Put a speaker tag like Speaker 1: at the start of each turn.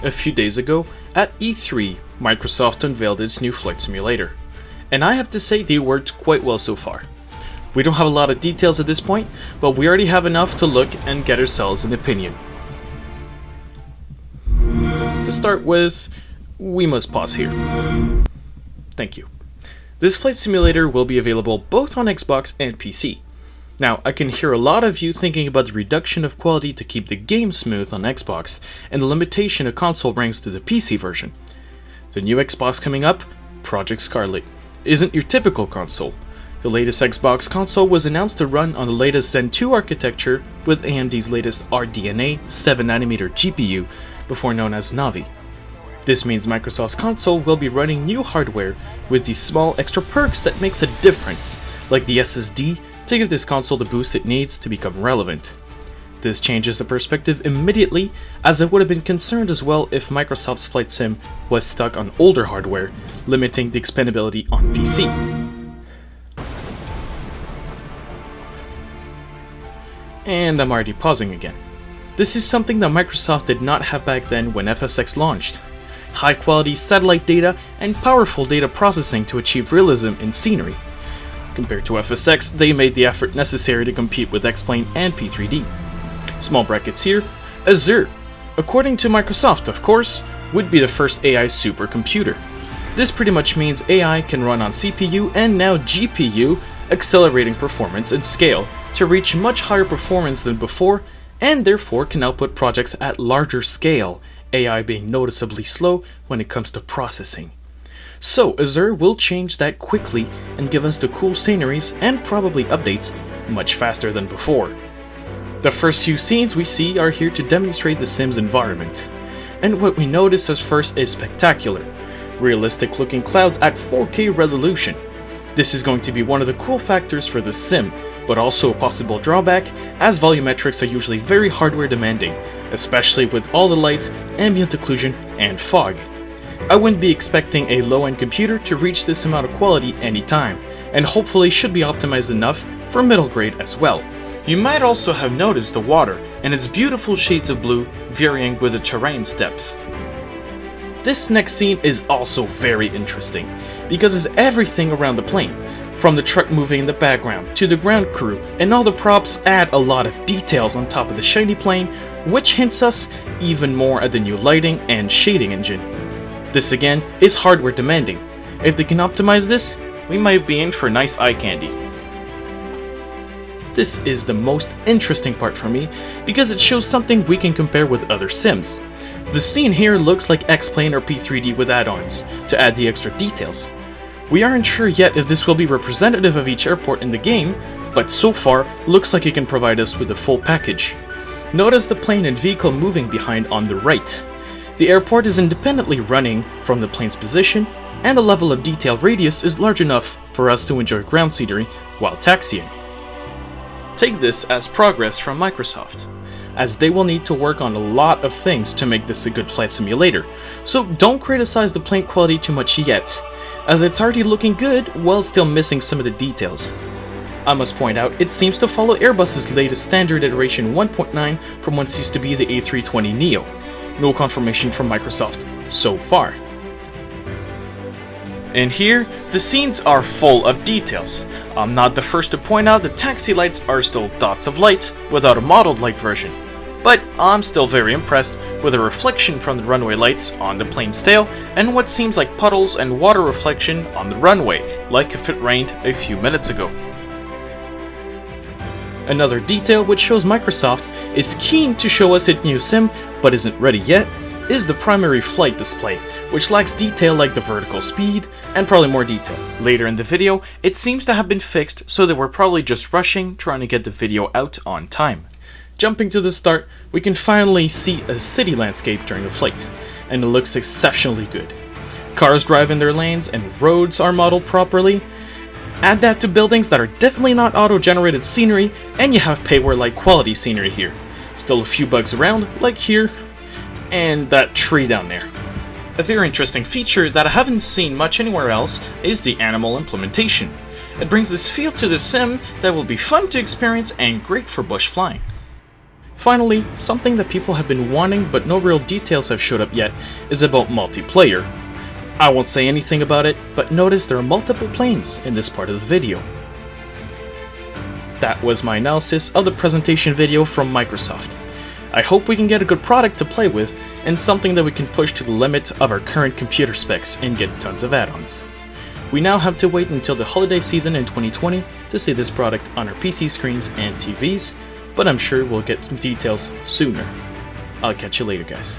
Speaker 1: A few days ago, at E3, Microsoft unveiled its new flight simulator, and I have to say they worked quite well so far. We don't have a lot of details at this point, but we already have enough to look and get ourselves an opinion. To start with, we must pause here. Thank you. This flight simulator will be available both on Xbox and PC. Now, I can hear a lot of you thinking about the reduction of quality to keep the game smooth on Xbox, and the limitation a console brings to the PC version. The new Xbox coming up, Project Scarlett, isn't your typical console. The latest Xbox console was announced to run on the latest Zen 2 architecture with AMD's latest RDNA 7nm GPU, before known as Navi. This means Microsoft's console will be running new hardware with these small extra perks that makes a difference, like the SSD, to give this console the boost it needs to become relevant. This changes the perspective immediately, as I would have been concerned as well if Microsoft's Flight Sim was stuck on older hardware, limiting the expandability on PC. And I'm already pausing again. This is something that Microsoft did not have back then when FSX launched. High quality satellite data and powerful data processing to achieve realism in scenery. Compared to FSX, they made the effort necessary to compete with X-Plane and P3D. Small brackets here, Asure, according to Microsoft of course, would be the first AI supercomputer. This pretty much means AI can run on CPU and now GPU, accelerating performance and scale to reach much higher performance than before, and therefore can output projects at larger scale, AI being noticeably slow when it comes to processing. So Asure will change that quickly and give us the cool sceneries and probably updates much faster than before. The first few scenes we see are here to demonstrate the Sim's environment. And what we notice as first is spectacular. Realistic looking clouds at 4K resolution. This is going to be one of the cool factors for the Sim, but also a possible drawback, as volumetrics are usually very hardware demanding, especially with all the lights, ambient occlusion, and fog. I wouldn't be expecting a low-end computer to reach this amount of quality anytime, and hopefully should be optimized enough for middle grade as well. You might also have noticed the water and its beautiful shades of blue varying with the terrain's depth. This next scene is also very interesting, because it's everything around the plane, from the truck moving in the background to the ground crew, and all the props add a lot of details on top of the shiny plane, which hints us even more at the new lighting and shading engine. This again is hardware demanding. If they can optimize this, we might be in for nice eye candy. This is the most interesting part for me because it shows something we can compare with other Sims. The scene here looks like X-Plane or P3D with add-ons to add the extra details. We aren't sure yet if this will be representative of each airport in the game, but so far looks like it can provide us with the full package. Notice the plane and vehicle moving behind on the right. The airport is independently running from the plane's position, and the level of detail radius is large enough for us to enjoy ground scenery while taxiing. Take this as progress from Microsoft, as they will need to work on a lot of things to make this a good flight simulator, so don't criticize the plane quality too much yet, as it's already looking good while still missing some of the details. I must point out, it seems to follow Airbus's latest standard iteration 1.9 from what seems to be the A320neo. No confirmation from Microsoft so far. And here, the scenes are full of details. I'm not the first to point out that taxi lights are still dots of light without a modeled light version, but I'm still very impressed with the reflection from the runway lights on the plane's tail and what seems like puddles and water reflection on the runway, like if it rained a few minutes ago. Another detail which shows Microsoft is keen to show us its new Sim, but isn't ready yet, is the primary flight display, which lacks detail like the vertical speed, and probably more detail. Later in the video, it seems to have been fixed, so they were probably just rushing, trying to get the video out on time. Jumping to the start, we can finally see a city landscape during the flight, and it looks exceptionally good. Cars drive in their lanes, and roads are modeled properly. Add that to buildings that are definitely not auto-generated scenery, and you have payware-like quality scenery here. Still a few bugs around, like here, and that tree down there. A very interesting feature that I haven't seen much anywhere else is the animal implementation. It brings this feel to the sim that will be fun to experience and great for bush flying. Finally, something that people have been wanting but no real details have showed up yet is about multiplayer. I won't say anything about it, but notice there are multiple planes in this part of the video. That was my analysis of the presentation video from Microsoft. I hope we can get a good product to play with, and something that we can push to the limit of our current computer specs and get tons of add-ons. We now have to wait until the holiday season in 2020 to see this product on our PC screens and TVs, but I'm sure we'll get some details sooner. I'll catch you later, guys.